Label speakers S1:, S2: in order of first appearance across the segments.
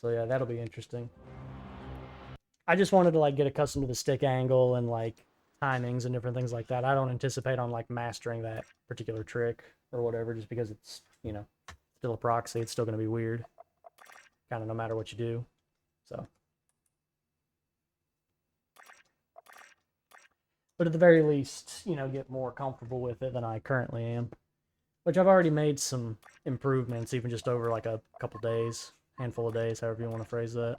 S1: So yeah, that'll be interesting. I just wanted to like get accustomed to the stick angle and like timings and different things like that. I don't anticipate on like mastering that particular trick or whatever, just because it's, you know, still a proxy. It's still going to be weird, kind of no matter what you do. So, but at the very least, you know, get more comfortable with it than I currently am. Which I've already made some improvements, even just over like a couple days, handful of days, however you want to phrase that.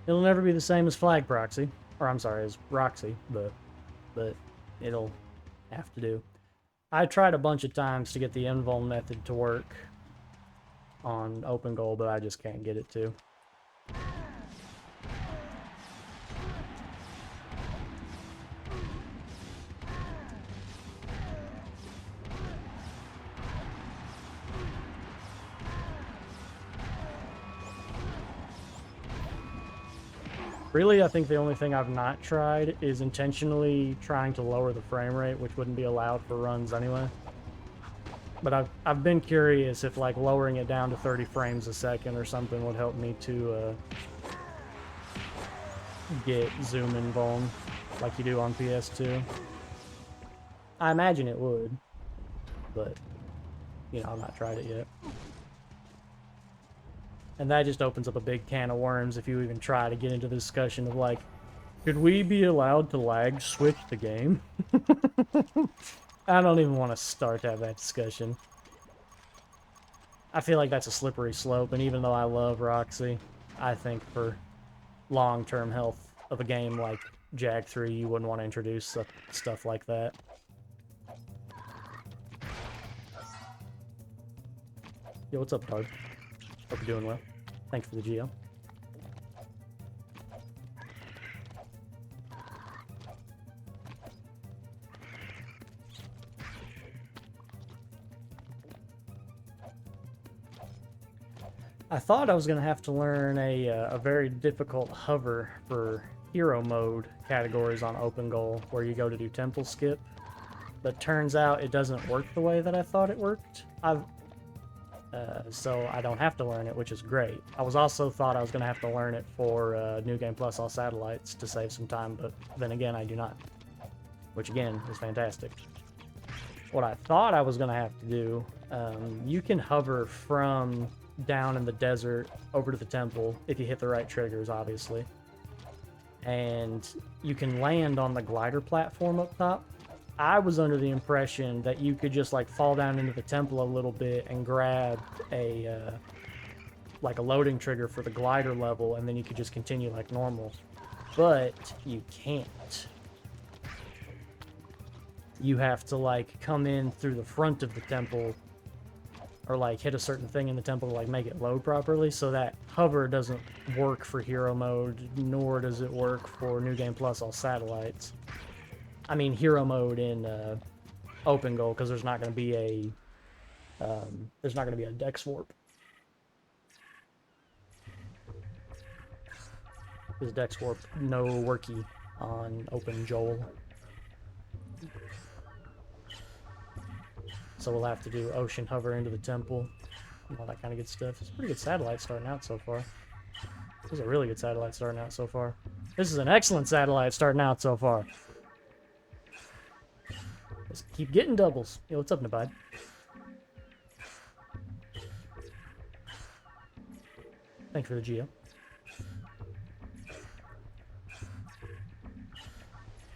S1: It'll never be the same as Flag Proxy, or I'm sorry, as Roxy, but it'll have to do. I tried a bunch of times to get the invuln method to work on open goal, but I just can't get it to. Really, I think the only thing I've not tried is intentionally trying to lower the frame rate, which wouldn't be allowed for runs anyway. But I've been curious if like lowering it down to 30 frames a second or something would help me to get zoom invuln like you do on PS2. I imagine it would, but you know, I've not tried it yet. And that just opens up a big can of worms if you even try to get into the discussion of like, could we be allowed to lag switch the game? I don't even want to start to have that discussion. I feel like that's a slippery slope, and even though I love Roxy, I think for long-term health of a game like Jag 3, you wouldn't want to introduce stuff like that. Yo, what's up, dog? Hope you're doing well. Thanks for the GL. I thought I was going to have to learn a very difficult hover for hero mode categories on open goal, where you go to do temple skip, but turns out it doesn't work the way that I thought it worked. So I don't have to learn it, which is great. I was also thought I was going to have to learn it for New Game Plus All Satellites to save some time, but then again, I do not, which again is fantastic. What I thought I was going to have to do, you can hover from down in the desert over to the temple if you hit the right triggers, obviously. And you can land on the glider platform up top. I was under the impression that you could just like fall down into the temple a little bit and grab a like a loading trigger for the glider level, and then you could just continue like normal. But you can't. You have to like come in through the front of the temple, or like hit a certain thing in the temple to like make it load properly. So that hover doesn't work for hero mode, nor does it work for New Game Plus All Satellites. I mean hero mode in open goal, because there's not going to be a dex warp. There's dex warp no worky on open Joel. So we'll have to do ocean hover into the temple and all that kind of good stuff. It's a pretty good satellite starting out so far. This is a really good satellite starting out so far. This is an excellent satellite starting out so far. Let's keep getting doubles. Yo, what's up, Nabad? Thanks for the Geo.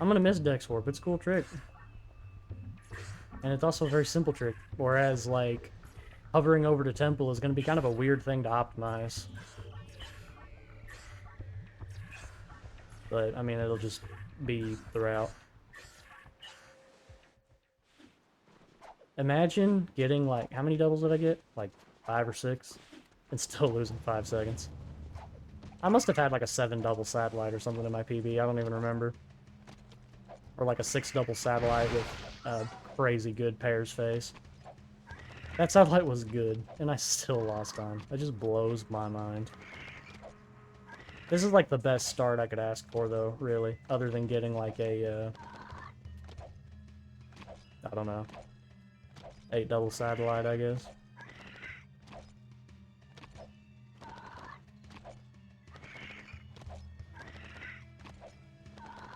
S1: I'm gonna miss Dex Warp. It's a cool trick. And it's also a very simple trick. Whereas, like, hovering over to temple is gonna be kind of a weird thing to optimize. But, I mean, it'll just be the route. Imagine getting, like, how many doubles did I get? Like, 5 or 6? And still losing 5 seconds. I must have had, like, a 7 double satellite or something in my PB. I don't even remember. Or, like, a 6 double satellite with crazy good Pear's face. That satellite was good, and I still lost time. That just blows my mind. This is like the best start I could ask for, though, really. Other than getting like a, I don't know, 8 double satellite, I guess.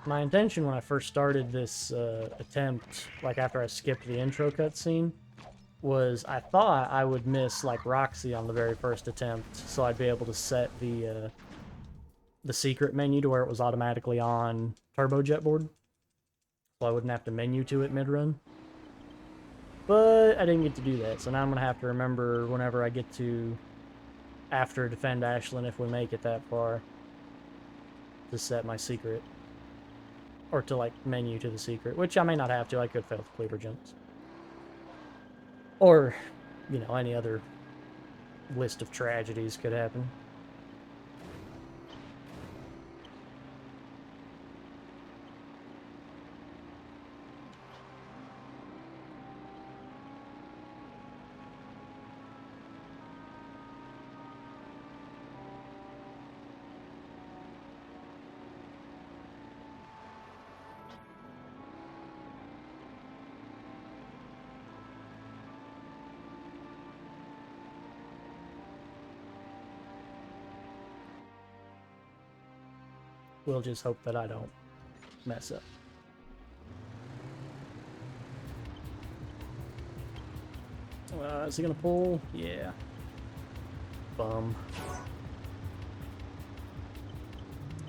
S1: My intention when I first started this attempt, like after I skipped the intro cutscene, was I thought I would miss like Roxy on the very first attempt, so I'd be able to set the secret menu to where it was automatically on Turbojet board, so I wouldn't have to menu to it mid-run. But I didn't get to do that, so now I'm gonna have to remember whenever I get to after Defend Ashland, if we make it that far, to set my secret. Or to, like, menu to the secret, which I may not have to. I could fail the cleaver jumps. Or, you know, any other list of tragedies could happen. We'll just hope that I don't mess up. Is he gonna pull? Yeah. Bum.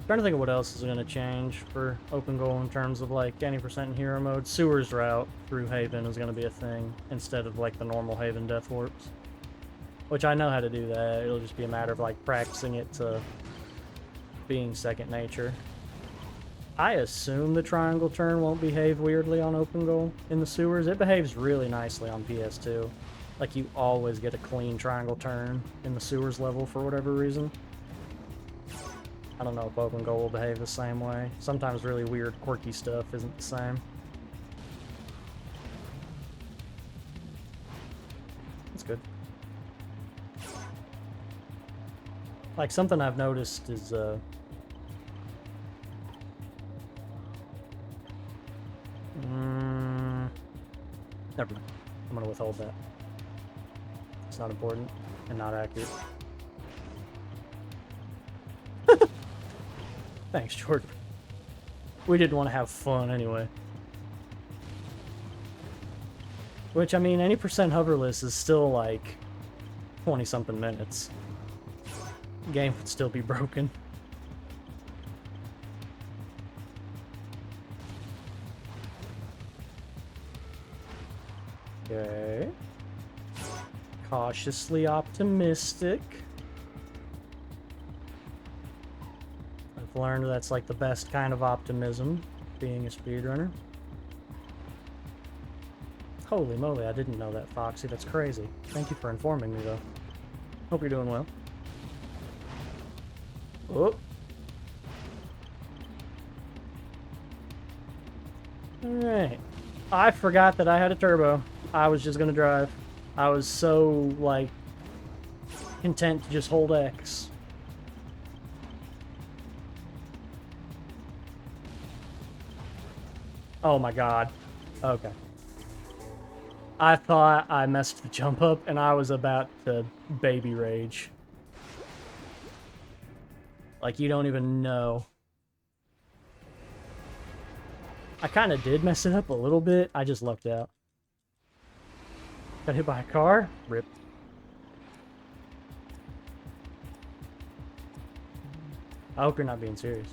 S1: Trying to think of what else is gonna change for open goal in terms of like any percent in hero mode. Sewers route through Haven is gonna be a thing instead of like the normal Haven death warps. Which I know how to do that. It'll just be a matter of like practicing it to being second nature. I assume the triangle turn won't behave weirdly on open goal in the sewers. It behaves really nicely on PS2. Like you always get a clean triangle turn in the sewers level for whatever reason. I don't know if open goal will behave the same way. Sometimes really weird quirky stuff isn't the same. That's good. Like something I've noticed is never mind. I'm gonna withhold that. It's not important and not accurate. Thanks, Jordan. We didn't want to have fun anyway. Which, I mean, any percent hoverless is still like 20-something minutes. The game would still be broken. Okay. Cautiously optimistic. I've learned that's like the best kind of optimism, being a speedrunner. Holy moly, I didn't know that, Foxy. That's crazy. Thank you for informing me, though. Hope you're doing well. Oh. Alright. I forgot that I had a turbo. I was just gonna drive. I was so, like, content to just hold X. Oh my god. Okay. I thought I messed the jump up and I was about to baby rage. Like, you don't even know. I kind of did mess it up a little bit. I just lucked out. Got hit by a car? Rip. I hope you're not being serious.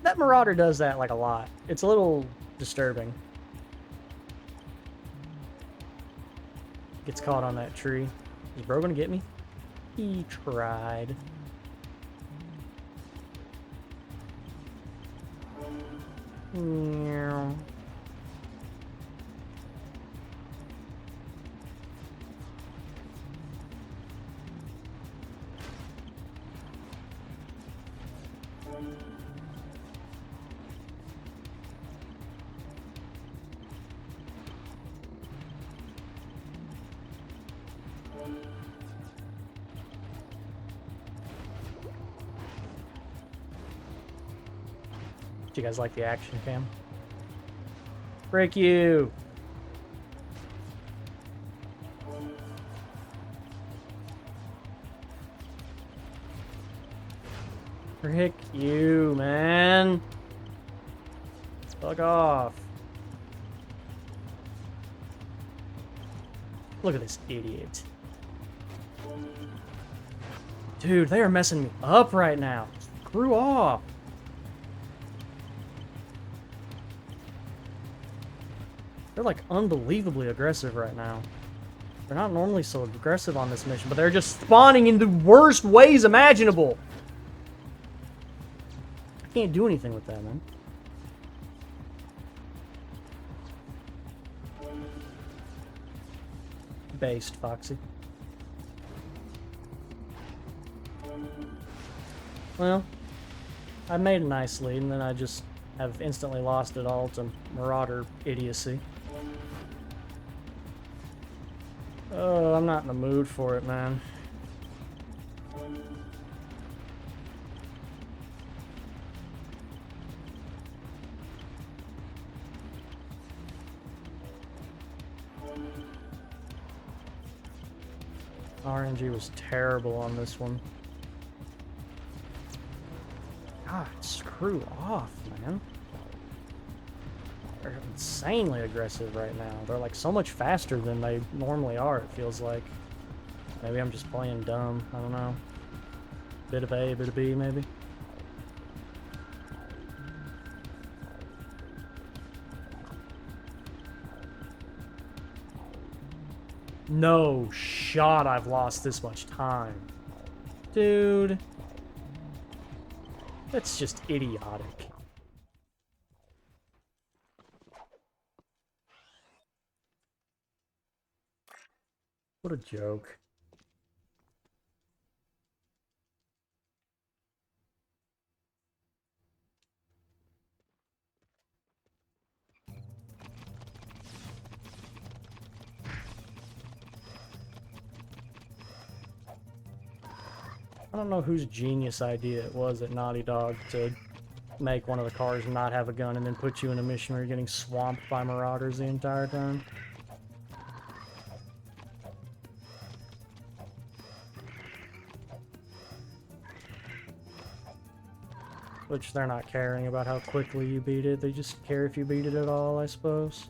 S1: That Marauder does that, like, a lot. It's a little disturbing. Gets caught on that tree. Is bro gonna get me? He tried. Meow. Do you guys like the action cam? Break you! Frick you, man! Fuck off. Look at this idiot. Dude, they are messing me up right now. Screw off. They're like unbelievably aggressive right now. They're not normally so aggressive on this mission, but they're just spawning in the worst ways imaginable. I can't do anything with that, man. Based, Foxy. Well, I made a nice lead, and then I just have instantly lost it all to Marauder idiocy. Oh, I'm not in the mood for it, man. RNG was terrible on this one. God, screw off, man. They're insanely aggressive right now. They're like so much faster than they normally are, it feels like. Maybe I'm just playing dumb. I don't know. Bit of A, bit of B, maybe. No shot I've lost this much time. Dude. That's just idiotic. What a joke. I don't know whose genius idea it was at Naughty Dog to make one of the cars not have a gun and then put you in a mission where you're getting swamped by marauders the entire time. Which they're not caring about how quickly you beat it, they just care if you beat it at all, I suppose.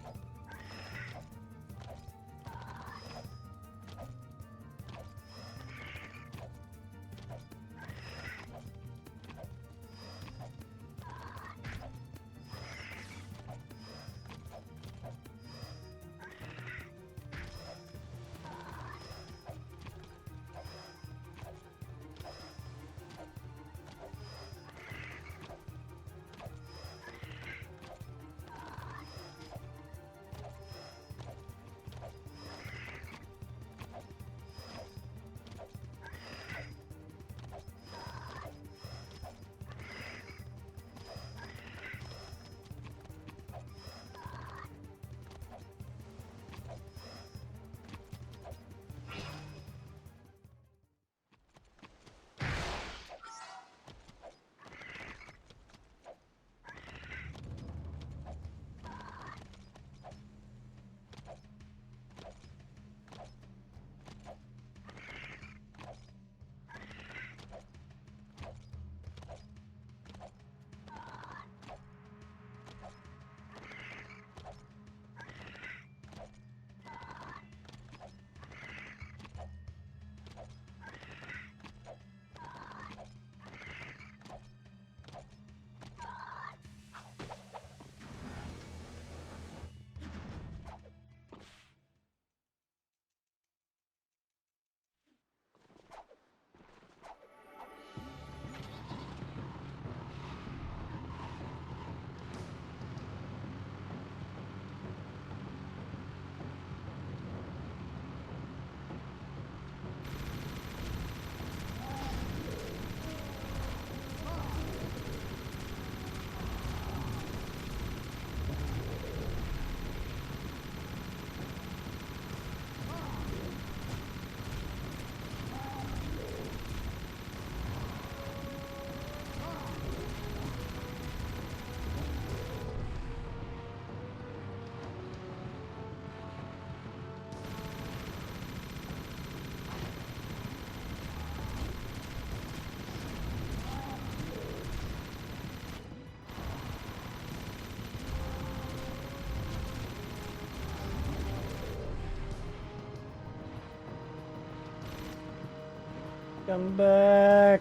S1: Come back.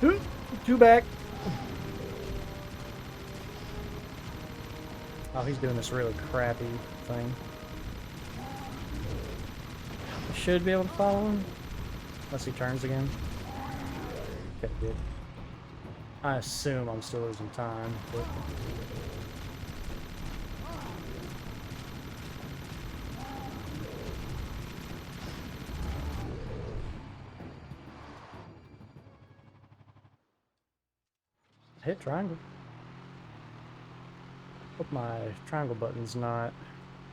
S1: Two back. Oh, he's doing this really crappy thing. I should be able to follow him. Unless he turns again. Okay, good. I assume I'm still losing time, but... hit triangle. Hope my triangle button's not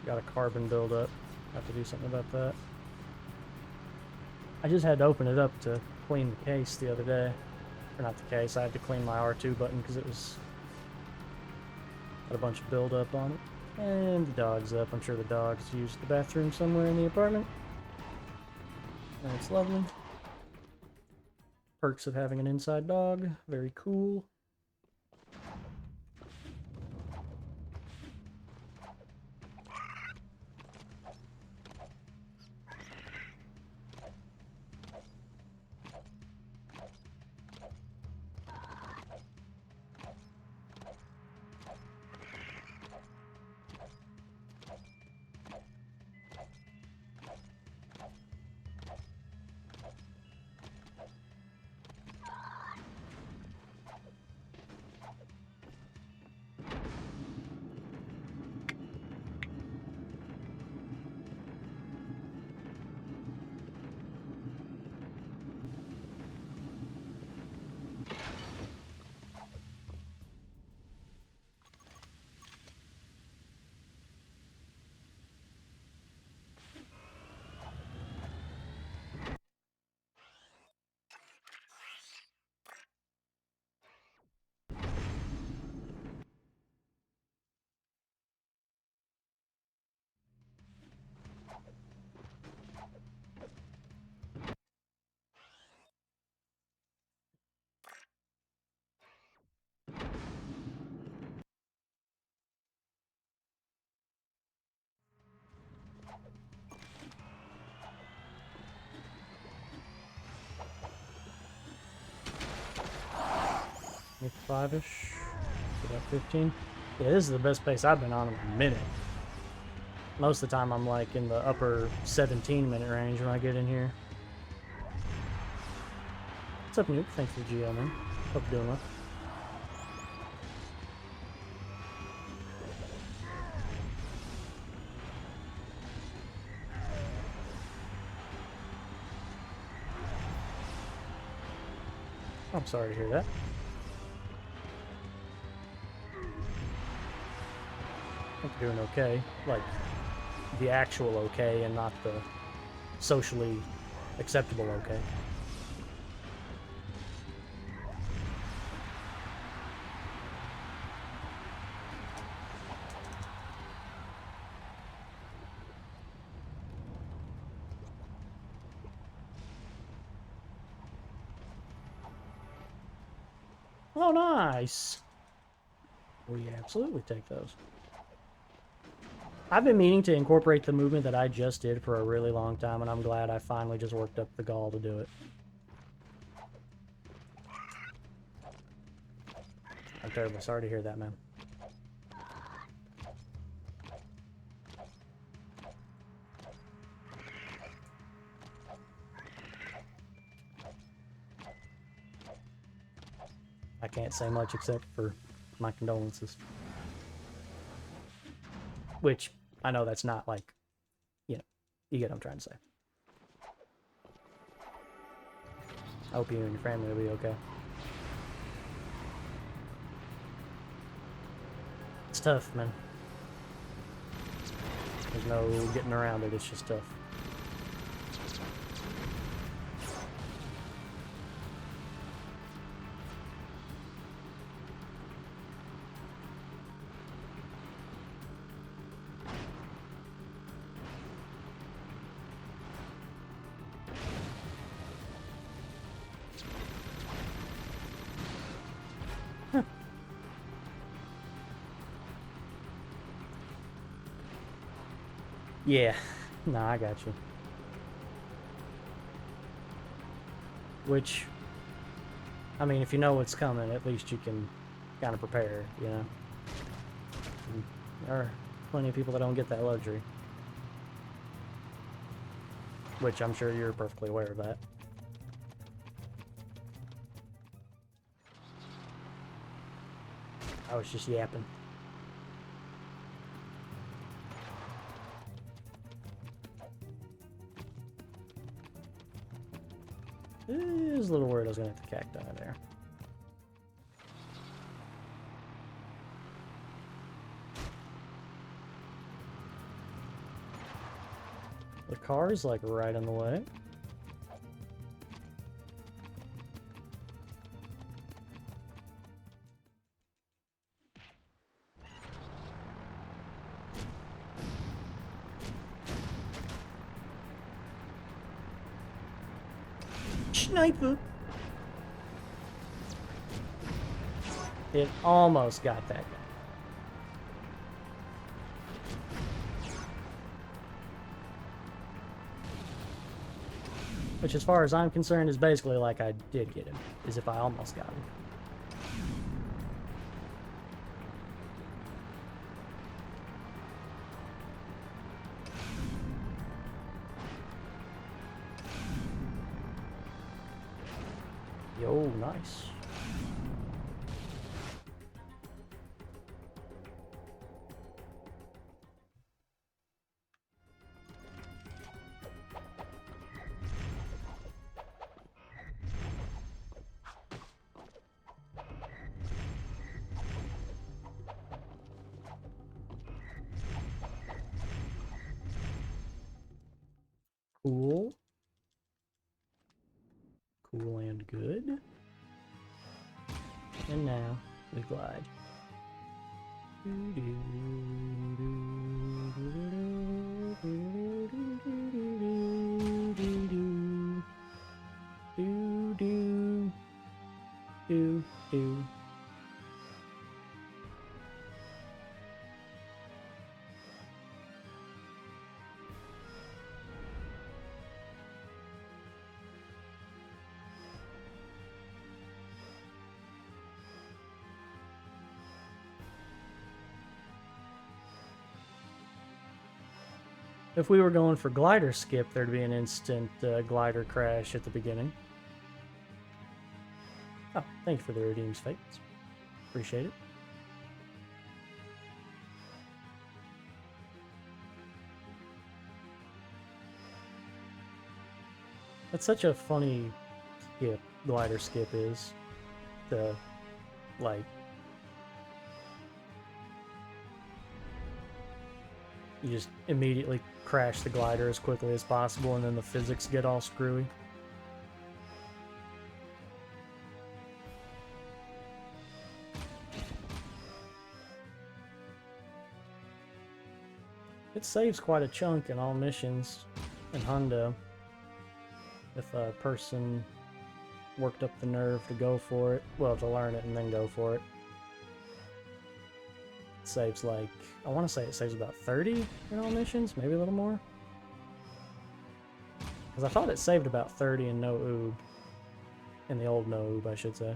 S1: got a carbon buildup. Have to do something about that. I just had to open it up to clean the case the other day. Or not the case, I had to clean my R2 button because it was got a bunch of buildup on it. And the dog's up. I'm sure the dog's used the bathroom somewhere in the apartment. That's lovely. Perks of having an inside dog. Very cool. Maybe 5-ish. About 15. Yeah, this is the best pace I've been on in a minute. Most of the time I'm like in the upper 17-minute range when I get in here. What's up, Nuke? Thanks for the GL, man. Hope you're doing well. I'm sorry to hear that. I think you're doing okay. Like, the actual okay and not the socially acceptable okay. Oh, nice! We absolutely take those. I've been meaning to incorporate the movement that I just did for a really long time, and I'm glad I finally just worked up the gall to do it. I'm terribly sorry to hear that, man. I can't say much except for my condolences. Which, I know that's not like, you know, you get what I'm trying to say. I hope you and your family will be okay. It's tough, man. There's no getting around it, it's just tough. Yeah, nah, I got you. which, I mean, if you know what's coming, at least you can kind of prepare, you know? And there are plenty of people that don't get that luxury. Which I'm sure you're perfectly aware of that. I was just yapping. I was a little worried I was going to have to cacti there. The car's like right in the way. Sniper! It almost got that guy. Which, as far as I'm concerned, is basically like I did get him, as if I almost got him. Yo, nice. Cool. Cool and good. And now we glide. If we were going for glider skip, there'd be an instant glider crash at the beginning. Oh, thank you for the redeemed fates. Appreciate it. That's such a funny skip, glider skip is. The, like... You just immediately crash the glider as quickly as possible, and then the physics get all screwy. It saves quite a chunk in all missions in Hundo if a person worked up the nerve to go for it. Well, to learn it and then go for it. It saves like, I want to say it saves about 30 in all missions, maybe a little more. Because I thought it saved about 30 in No Oob. In the old No Oob, I should say.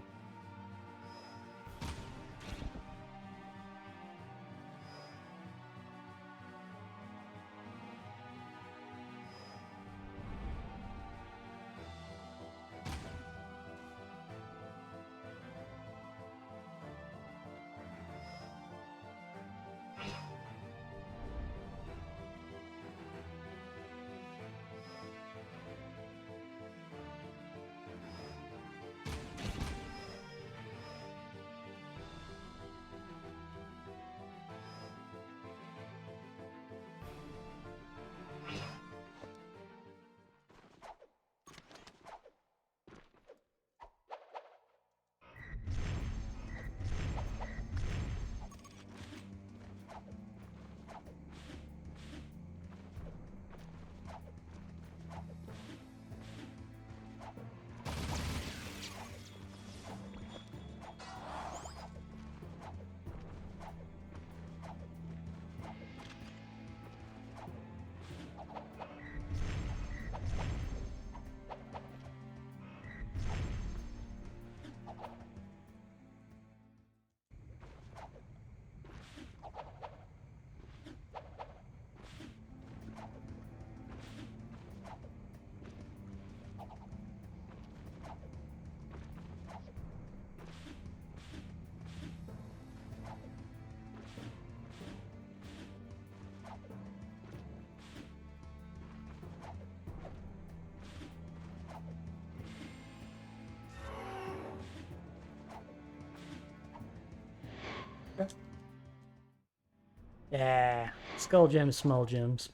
S1: Yeah, skull gems, small gems.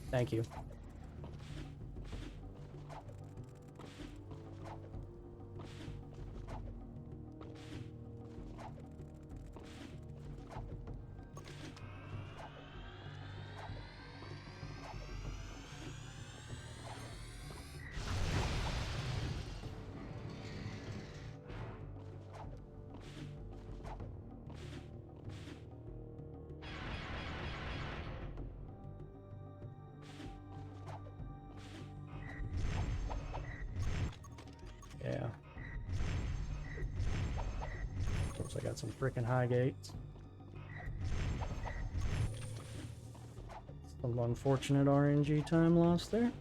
S1: Thank you. Yeah. Of course, I got some freaking high gates. Some unfortunate RNG time lost there.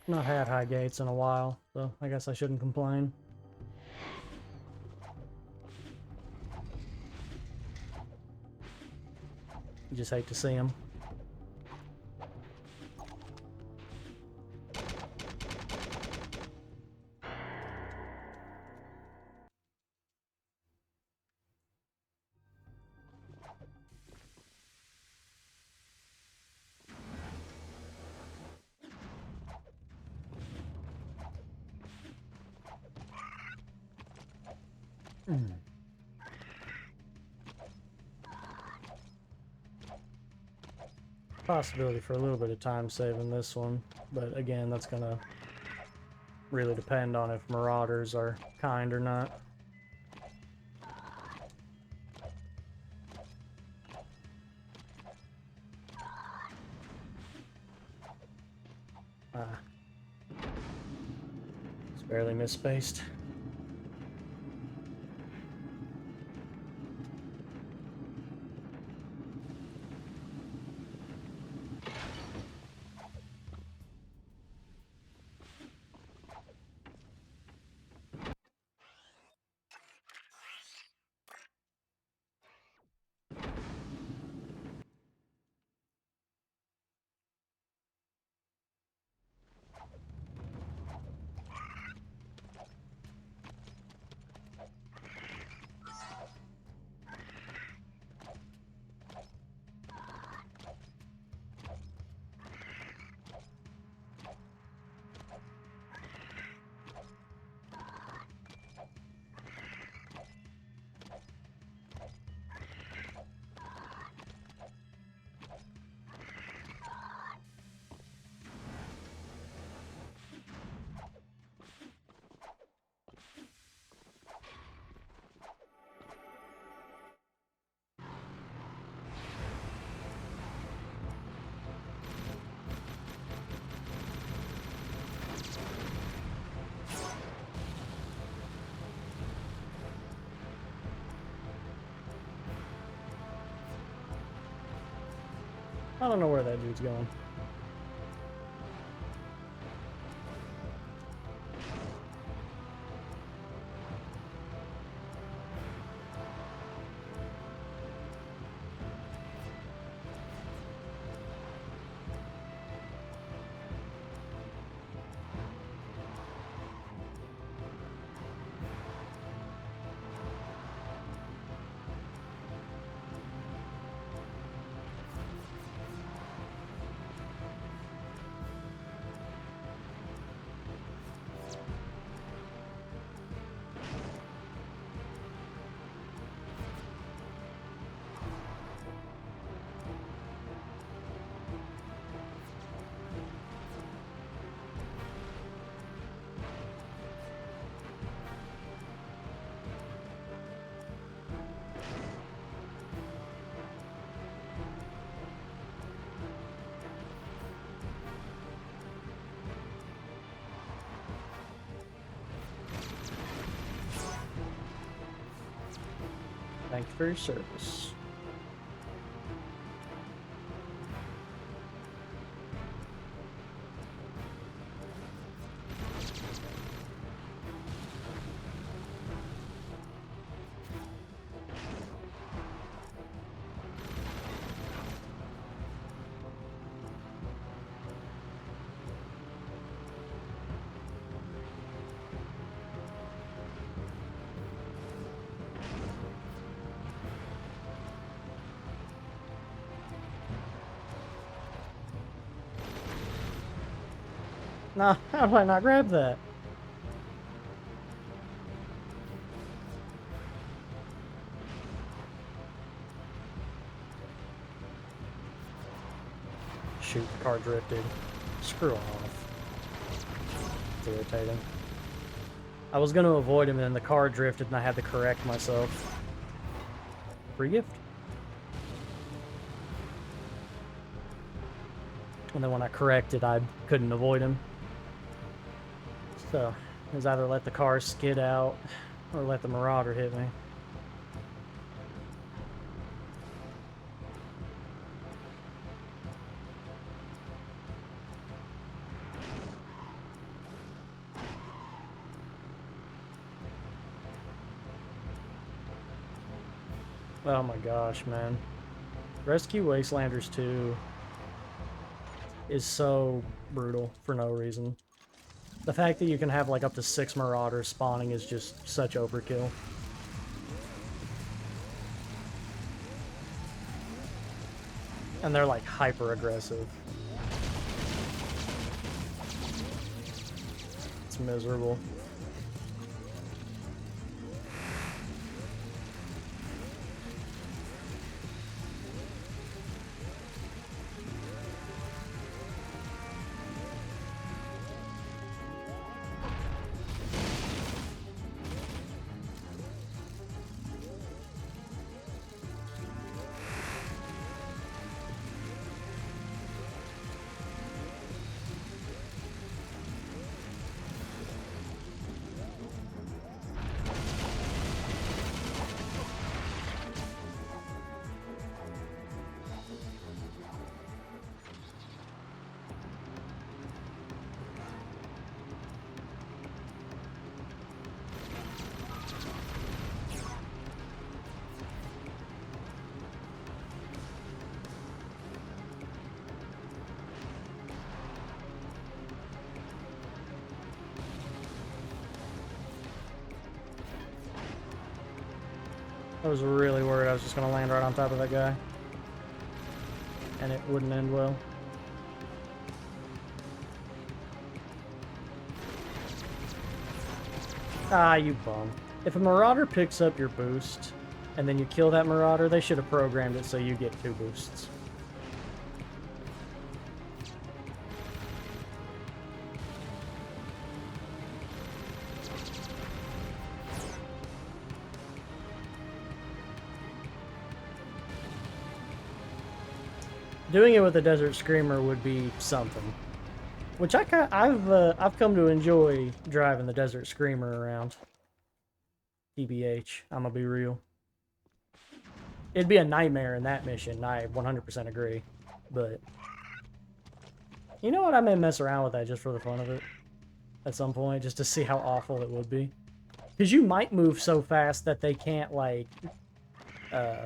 S1: Not had high gates in a while, so I guess I shouldn't complain. You just hate to see them. Possibility for a little bit of time saving this one, but again, that's gonna really depend on if marauders are kind or not. It's barely misspaced. I don't know where that dude's going. Thank you for your service. Nah, how do I not grab that? Shoot, the car drifted. Screw off. It's irritating. I was going to avoid him and then the car drifted and I had to correct myself. Free gift. And then when I corrected, I couldn't avoid him. So, it was either let the car skid out or let the Marauder hit me. Oh my gosh, man. Rescue Wastelanders 2 is so brutal for no reason. The fact that you can have like up to 6 Marauders spawning is just such overkill. And they're like hyper aggressive. It's miserable. I was really worried I was just going to land right on top of that guy. And it wouldn't end well. Ah, you bum. If a Marauder picks up your boost, and then you kill that Marauder, they should have programmed it so you get 2 boosts. Doing it with a Desert Screamer would be something. Which I've come to enjoy driving the Desert Screamer around. TBH, I'm gonna be real. It'd be a nightmare in that mission, I 100% agree. But you know what, I may mess around with that just for the fun of it. At some point, just to see how awful it would be. Because you might move so fast that they can't, like...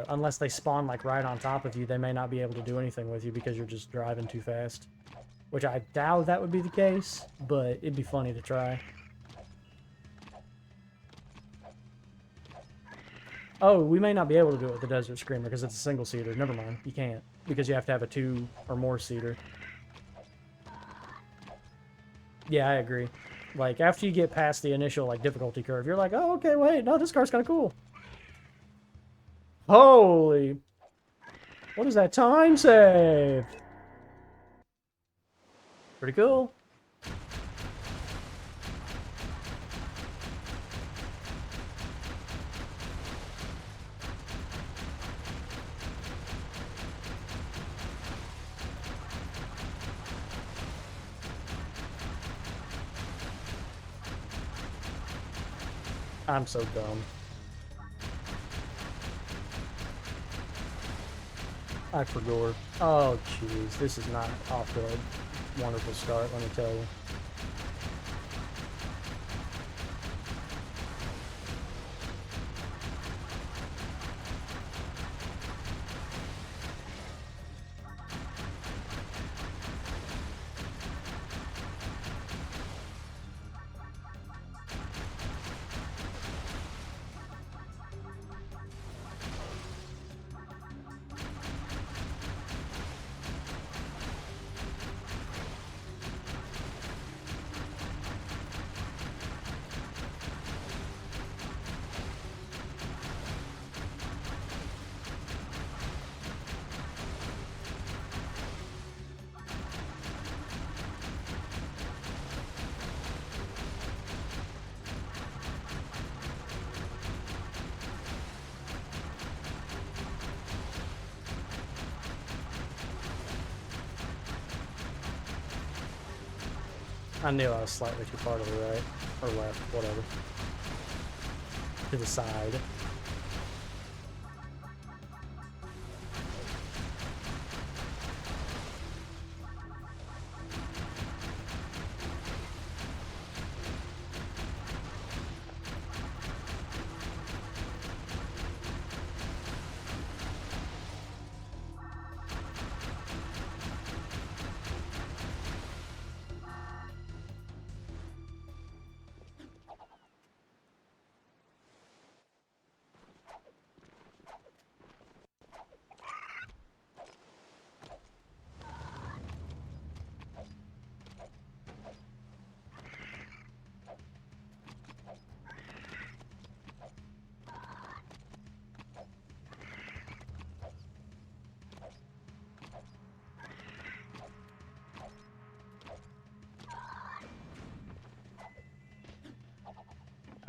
S1: unless they spawn like right on top of you, they may not be able to do anything with you because you're just driving too fast. Which I doubt that would be the case, but it'd be funny to try. Oh, we may not be able to do it with the Desert Screamer because it's a single-seater. Never mind, you can't. Because you have to have a 2 or more seater. Yeah, I agree. Like, after you get past the initial, like, difficulty curve, you're like, oh, okay, wait, no, this car's kind of cool. Holy! What is that time save? Pretty cool. I'm so dumb. I forgot. Oh, jeez. This is not off to a wonderful start, let me tell you. I knew I was slightly too far to the right. Or left, whatever. To the side.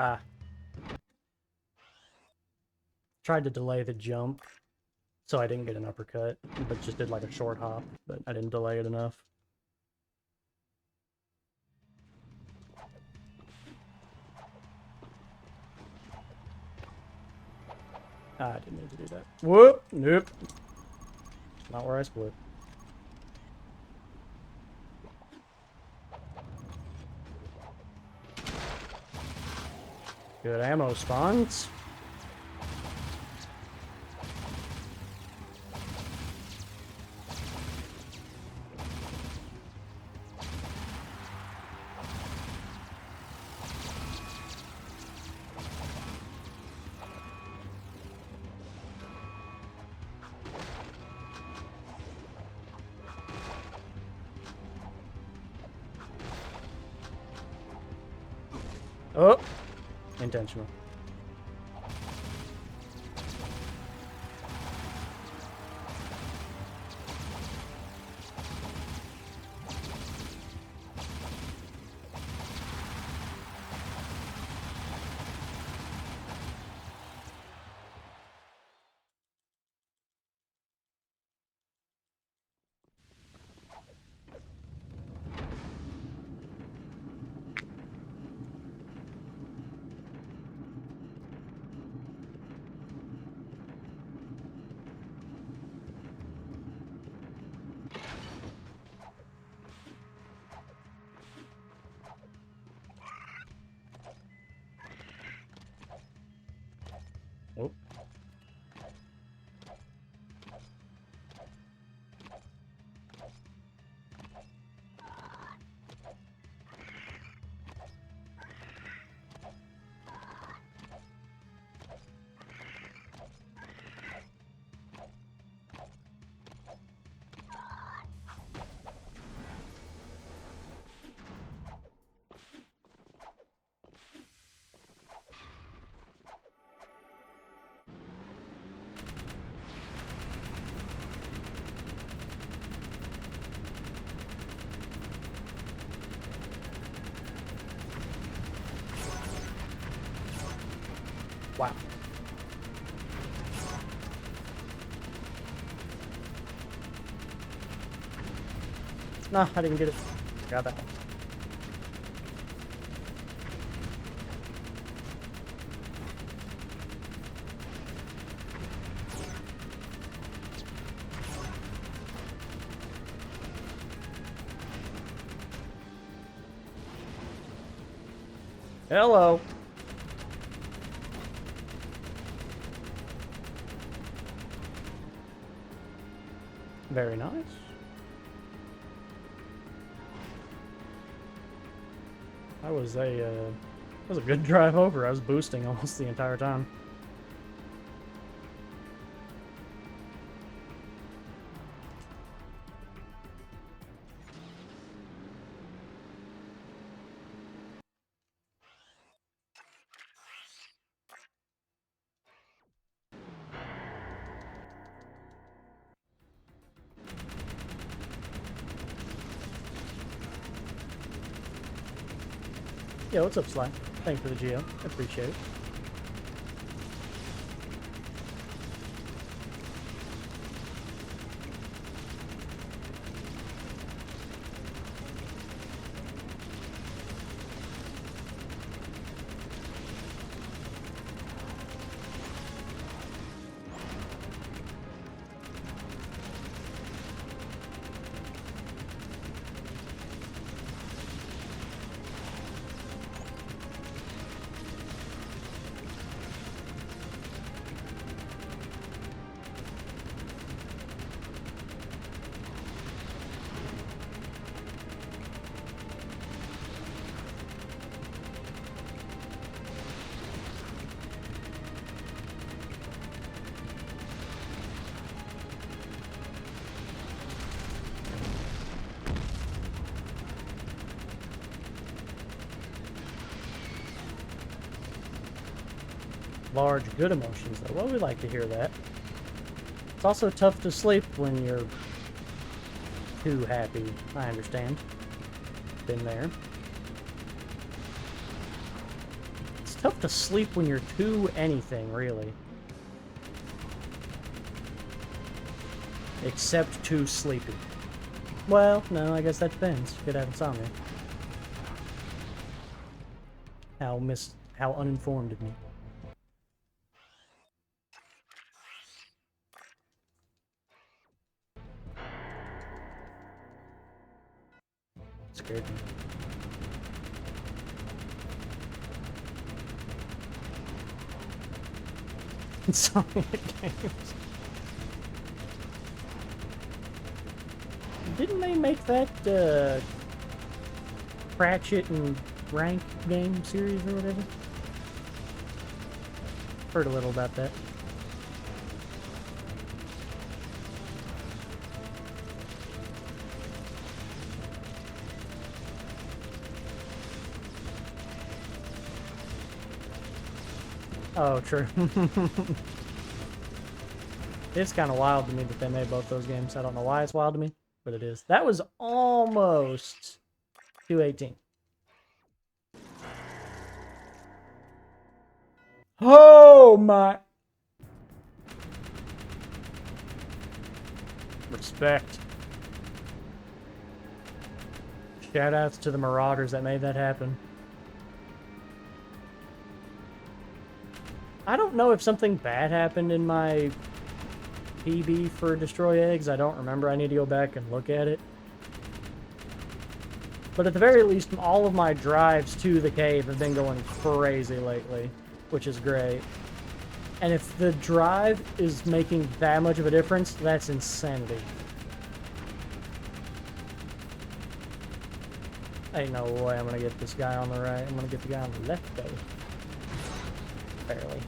S1: Ah. Tried to delay the jump, so I didn't get an uppercut, but just did like a short hop, but I didn't delay it enough. Ah, I didn't need to do that. Whoop! Nope. Not where I split. Good ammo spawns. Oh! Intentional. Oh. Wow. Nah, I didn't get it. Got that one. Hello. Very nice. That was a good drive over. I was boosting almost the entire time. Yo, what's up, Sly? Thanks for the GM. I appreciate it. large good emotions, though. Well, we like to hear that. It's also tough to sleep when you're too happy. I understand. Been there. It's tough to sleep when you're too anything, really. Except too sleepy. Well, no, I guess that depends. You could have insomnia. How uninformed of me. Scared me. Insomnia games. Didn't they make that Cratchit and Rank game series or whatever? Heard a little about that. Oh, true. It's kind of wild to me that they made both those games. I don't know why it's wild to me, but it is. That was almost 218. Oh my! Respect. Shoutouts to the Marauders that made that happen. I don't know if something bad happened in my PB for Destroy Eggs. I don't remember. I need to go back and look at it. But at the very least, all of my drives to the cave have been going crazy lately, which is great. And if the drive is making that much of a difference, that's insanity. Ain't no way I'm gonna get this guy on the right. I'm gonna get the guy on the left, though. Barely.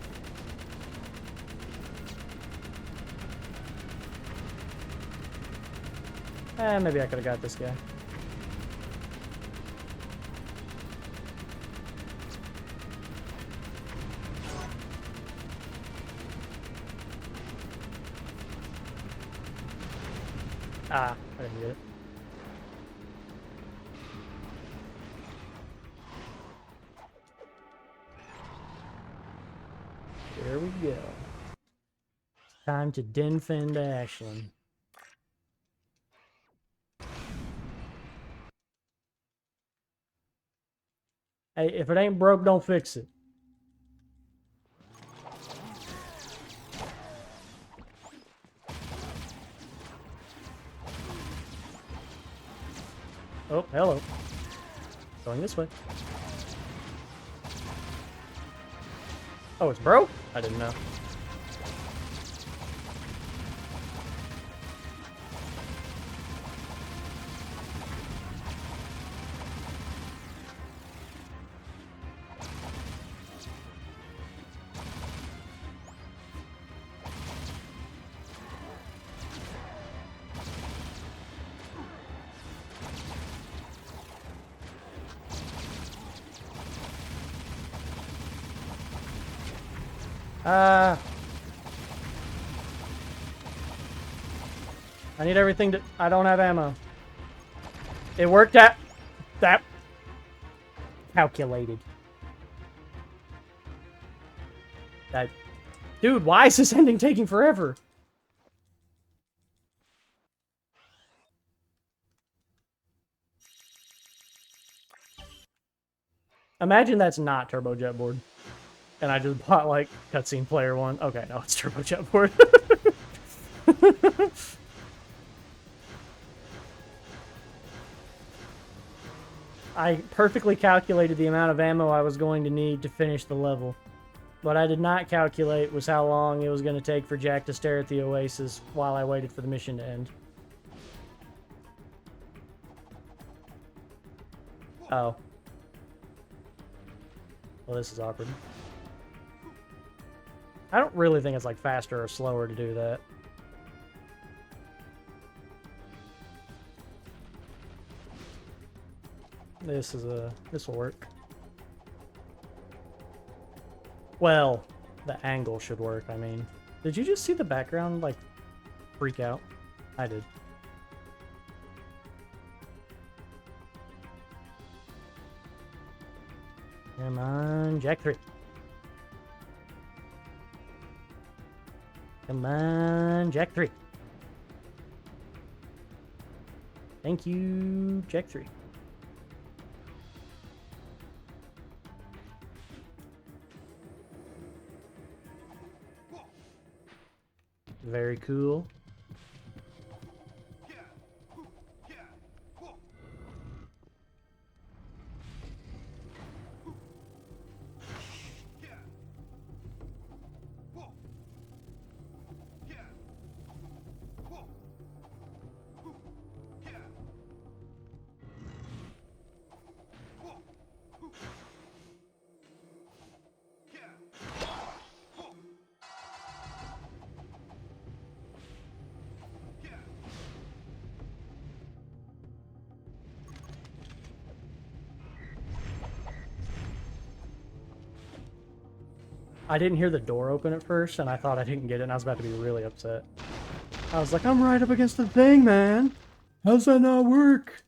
S1: Maybe I could have got this guy. Ah, I didn't get it. There we go. Time to defend Ashland. Hey, if it ain't broke, don't fix it. Oh, hello. Going this way. Oh, it's broke? I didn't know. I need everything to... I don't have ammo. It worked out... That... Calculated. That... Dude, why is this ending taking forever? Imagine that's not Turbo Jet Board. And I just bought, like, cutscene player one. Okay, no, it's Turbo Jet Board. I perfectly calculated the amount of ammo I was going to need to finish the level. What I did not calculate was how long it was going to take for Jack to stare at the oasis while I waited for the mission to end. Oh. Well, this is awkward. I don't really think it's like faster or slower to do that. This will work. Well, The angle should work, I mean. Did you just see the background, like, freak out? I did. Come on, Jack 3. Come on, Jack 3. Thank you, Jack 3. Very cool. I didn't hear the door open at first, and I thought I didn't get it, and I was about to be really upset. I was like, I'm right up against the thing, man. How's that not work?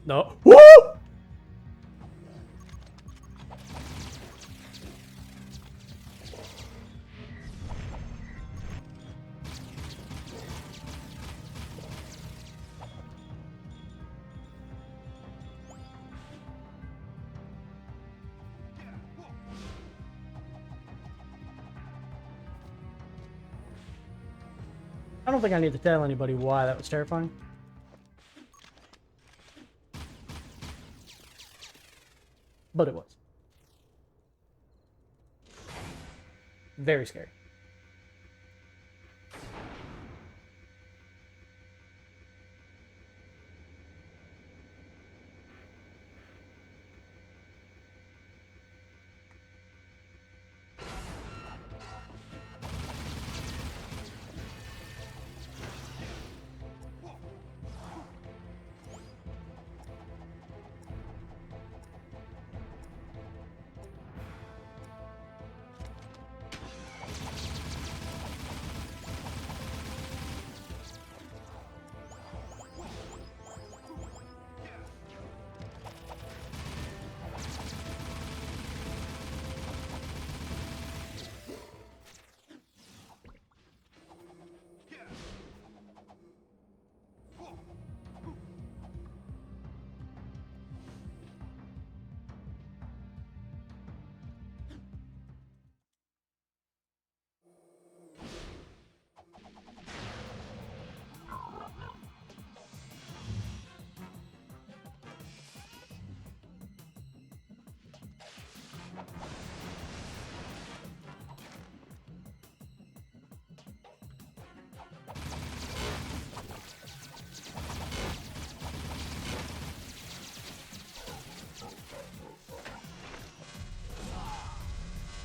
S1: No. Woo! I don't think I need to tell anybody why that was terrifying. But it was. Very scary.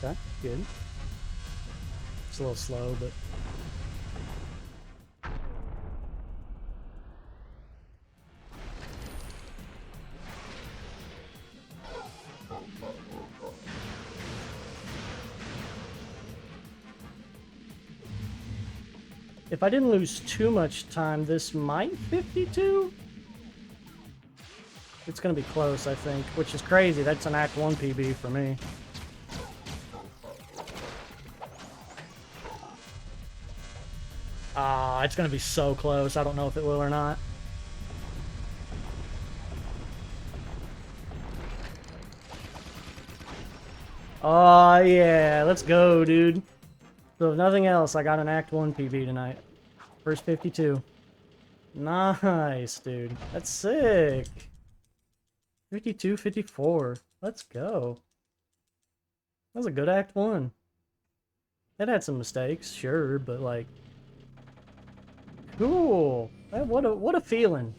S1: Okay, good. It's a little slow, but... If I didn't lose too much time, this might 52? It's gonna be close, I think, which is crazy. That's an Act 1 PB for me. Ah, it's gonna be so close. I don't know if it will or not. Oh, yeah. Let's go, dude. So if nothing else, I got an Act 1 PB tonight. First 52. Nice, dude. That's sick. 52, 54. Let's go. That was a good Act 1. It had some mistakes, sure, but like... Cool. What a feeling.